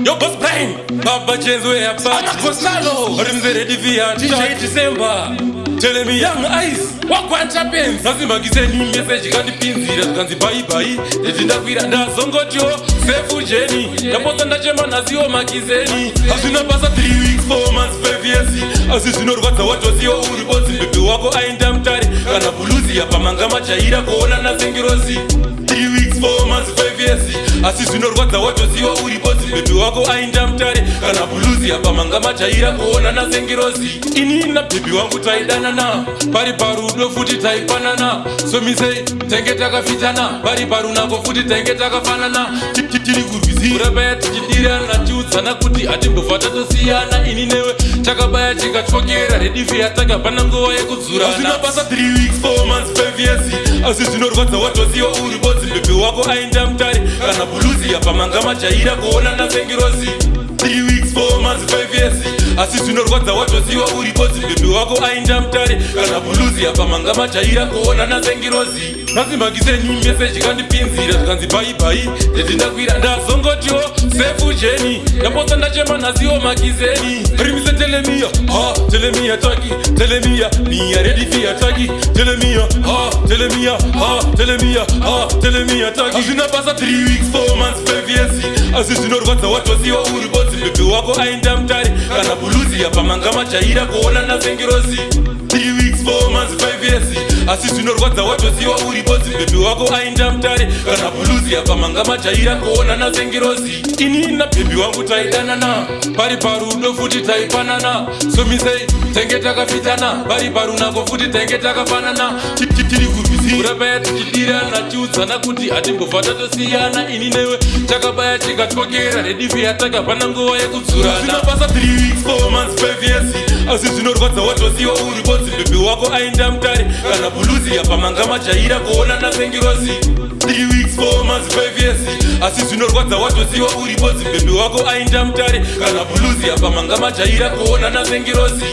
Yo boss brain, Baba Chainz way up. I'm a Costello. Riddim ready via DJ December. Telling me young eyes, what one Tapencey? Nothing but giving me message. Can't depend on the bye bye. They didn't agree on that song. Got you, safe Jenny. The person that German has you, Makizeni. Hazvina basa 3 weeks, 4 months, 5 years. As you know what was your report. Baby, wako aindam tari. Kana buluzi ya pamanga machaira kuona na sengirosi. 3 weeks, 4 months, 5 years. As you know what was your report. Baby, wako aindam tari. Kana buluzi ya pamanga machaira kuona na sengirosi. Inina baby wangu taidana na. Bari baru do futi taipanana. So me say, tengeta kafitana. Bari baru nako futi tengeta kafanana. Tiri gurubizi. Urabaya tijidira na chuta na kuti atimbo fata tosiyana. Ininewe chakabaya chikachokera. Ready via taka panango wa yekuzurana. Hazvina basa 3 weeks, 4 months, 5 years. Asisi norwata watu wasiwa uriboti. Bebe wako aindam mtari. Kana buluzi ya pamanga machaira kuona na sengirosi. 3 weeks, 4 months, 5 years. Asisi norwata watu wasiwa uriboti. Bebe wako aindam mtari. Kana buluzi ya pamanga machaira kuona na sengirosi. Nazima gizeni message kandi pinzira. Kanzi bye bye. Dedinda kuira nda zongotio. Sefu Jenny. Yaposa nda chema nazio makizeni. Rimise telemia. Ha, telemia taki. Telemia. Ni ready for ataki. Telemia. Ha, telemia. Ha, telemia. Ha, telemia taki. Hazvina basa 3 weeks, 4 months, 5 years. Asisi norwata watu wasiwa uriboti. Bebe wako aindam mtari. Kana buluzi ya pamanga machaira kuona na sengirosi. 3 weeks, 4 months, 5 years. Asisi norwata watu wasiwa uriboti. Bebe wako aindam mtari. Kana buluzi ya pamanga machaira kuona na sengirosi. Inina baby wangu taidana na. Bari baru do futi taipanana. So me say, tengeta kafitana. Bari baru nako futi tengeta kafanana. Tiri gurubizi. Urabaya tijidira na chuta na kuti atimbo fata tosiyana. Ininewe chakabaya chikachokera. Ready via taka panango wa yekuzurana. Hazvina basa 3 weeks, 4 months, 5 years. Asisi norwata watu wasiwa uriboti. Bebe wako aindam mtari. Kana buluzi ya pamanga machaira kuona na sengirosi. 3 weeks, 4 months, 5 years. Asisi norwata watu wasiwa uriboti. Bebe wako aindam mtari. Kana buluzi ya pamanga machaira kuona na sengirosi.